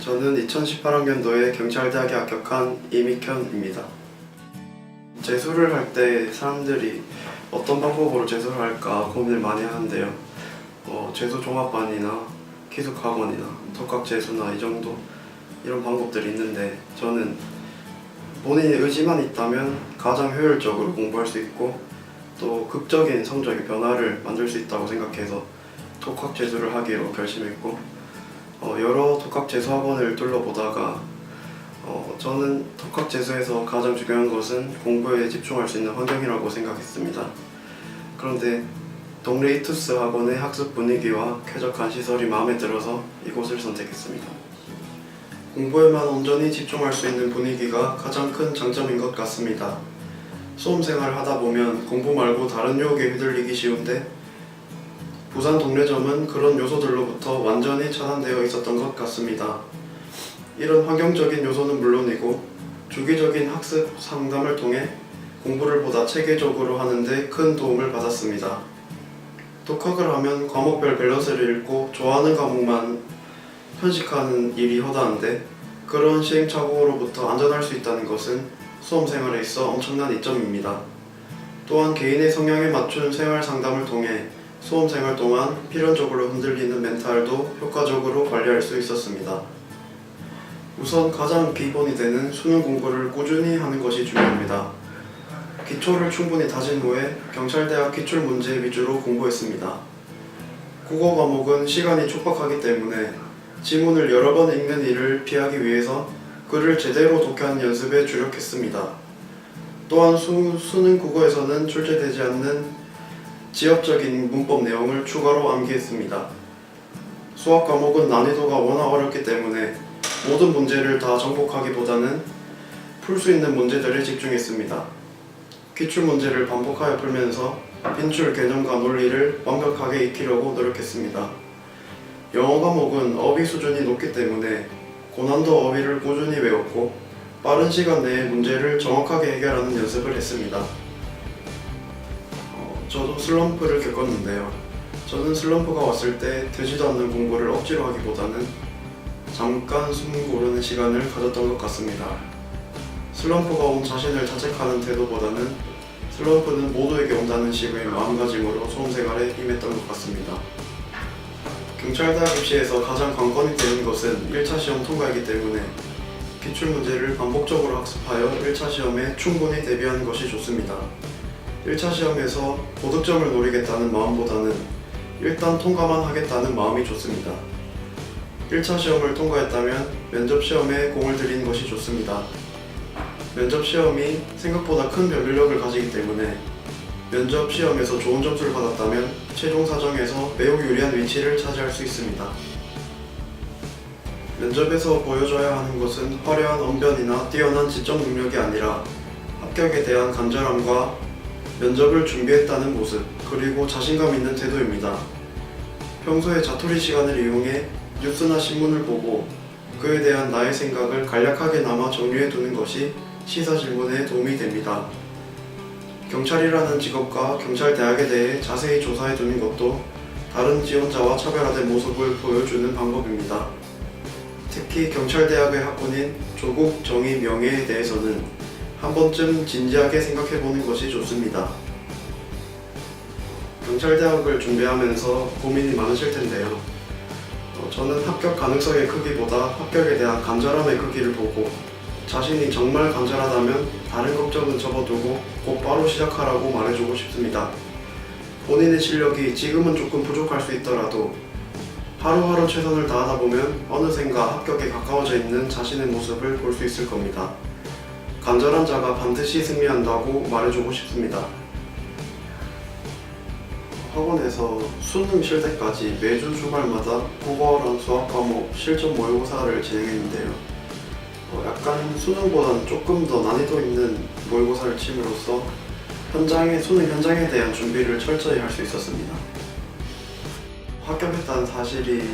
저는 2018학년도에 경찰대학에 합격한 이미현입니다. 재수를 할 때 사람들이 어떤 방법으로 재수를 할까 고민을 많이 하는데요. 재수 종합반이나 기숙학원이나 독학재수나 이런 방법들이 있는데, 저는 본인의 의지만 있다면 가장 효율적으로 공부할 수 있고 또 극적인 성적의 변화를 만들 수 있다고 생각해서 독학재수를 하기로 결심했고, 여러 독학재수학원을 둘러보다가 저는 독학재수에서 가장 중요한 것은 공부에 집중할 수 있는 환경이라고 생각했습니다. 그런데 동래 이투스 학원의 학습 분위기와 쾌적한 시설이 마음에 들어서 이곳을 선택했습니다. 공부에만 온전히 집중할 수 있는 분위기가 가장 큰 장점인 것 같습니다. 수험생활을 하다 보면 공부 말고 다른 유혹에 휘둘리기 쉬운데, 부산 동래점은 그런 요소들로부터 완전히 차단되어 있었던 것 같습니다. 이런 환경적인 요소는 물론이고 주기적인 학습 상담을 통해 공부를 보다 체계적으로 하는데 큰 도움을 받았습니다. 독학을 하면 과목별 밸런스를 읽고 좋아하는 과목만 편식하는 일이 허다한데, 그런 시행착오로부터 안전할 수 있다는 것은 수험생활에 있어 엄청난 이점입니다. 또한 개인의 성향에 맞춘 생활 상담을 통해 수험생활 동안 필연적으로 흔들리는 멘탈도 효과적으로 관리할 수 있었습니다. 우선 가장 기본이 되는 수능 공부를 꾸준히 하는 것이 중요합니다. 기초를 충분히 다진 후에 경찰대학 기출문제 위주로 공부했습니다. 국어 과목은 시간이 촉박하기 때문에 지문을 여러 번 읽는 일을 피하기 위해서 글을 제대로 독해하는 연습에 주력했습니다. 또한 수능 국어에서는 출제되지 않는 지역적인 문법 내용을 추가로 암기했습니다. 수학 과목은 난이도가 워낙 어렵기 때문에 모든 문제를 다 정복하기보다는 풀 수 있는 문제들에 집중했습니다. 기출문제를 반복하여 풀면서 빈출 개념과 논리를 완벽하게 익히려고 노력했습니다. 영어 과목은 어휘 수준이 높기 때문에 고난도 어휘를 꾸준히 외웠고 빠른 시간 내에 문제를 정확하게 해결하는 연습을 했습니다. 저도 슬럼프를 겪었는데요. 저는 슬럼프가 왔을 때 되지도 않는 공부를 억지로 하기보다는 잠깐 숨 고르는 시간을 가졌던 것 같습니다. 슬럼프가 온 자신을 자책하는 태도보다는 슬럼프는 모두에게 온다는 식의 마음가짐으로 수험생활에 임했던 것 같습니다. 경찰대학 입시에서 가장 관건이 되는 것은 1차 시험 통과이기 때문에 기출문제를 반복적으로 학습하여 1차 시험에 충분히 대비하는 것이 좋습니다. 1차 시험에서 고득점을 노리겠다는 마음보다는 일단 통과만 하겠다는 마음이 좋습니다. 1차 시험을 통과했다면 면접 시험에 공을 들이는 것이 좋습니다. 면접 시험이 생각보다 큰 변별력을 가지기 때문에 면접 시험에서 좋은 점수를 받았다면 최종 사정에서 매우 유리한 위치를 차지할 수 있습니다. 면접에서 보여줘야 하는 것은 화려한 언변이나 뛰어난 지적 능력이 아니라 합격에 대한 간절함과 면접을 준비했다는 모습, 그리고 자신감 있는 태도입니다. 평소에 자투리 시간을 이용해 뉴스나 신문을 보고 그에 대한 나의 생각을 간략하게나마 정리해 두는 것이 시사 질문에 도움이 됩니다. 경찰이라는 직업과 경찰대학에 대해 자세히 조사해 두는 것도 다른 지원자와 차별화된 모습을 보여주는 방법입니다. 특히 경찰대학의 학군인 조국, 정의, 명예에 대해서는 한 번쯤 진지하게 생각해보는 것이 좋습니다. 경찰대학을 준비하면서 고민이 많으실 텐데요. 저는 합격 가능성의 크기보다 합격에 대한 간절함의 크기를 보고 자신이 정말 간절하다면 다른 걱정은 접어두고 곧바로 시작하라고 말해주고 싶습니다. 본인의 실력이 지금은 조금 부족할 수 있더라도 하루하루 최선을 다하다 보면 어느샌가 합격에 가까워져 있는 자신의 모습을 볼 수 있을 겁니다. 간절한 자가 반드시 승리한다고 말해주고 싶습니다. 학원에서 수능 쉴 때까지 매주 주말마다 국어랑 수학 과목 실전 모의고사를 진행했는데요. 약간 수능보다는 조금 더 난이도 있는 모의고사를 침으로써 수능 현장에 대한 준비를 철저히 할 수 있었습니다. 합격했다는 사실이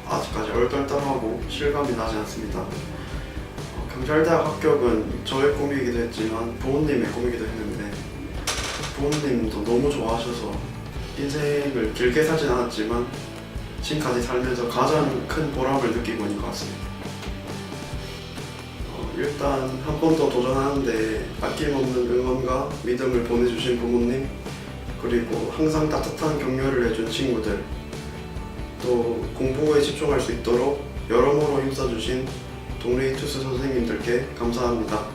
아직까지 얼떨떨하고 실감이 나지 않습니다. 경찰대학 합격은 저의 꿈이기도 했지만 부모님의 꿈이기도 했는데, 부모님도 너무 좋아하셔서 인생을 길게 살진 않았지만 지금까지 살면서 가장 큰 보람을 느끼고 있는 것 같습니다. 일단 한 번 더 도전하는데 아낌없는 응원과 믿음을 보내주신 부모님, 그리고 항상 따뜻한 격려를 해준 친구들, 또 공부에 집중할 수 있도록 여러모로 힘써주신 동네이 투수 선생님들께 감사합니다.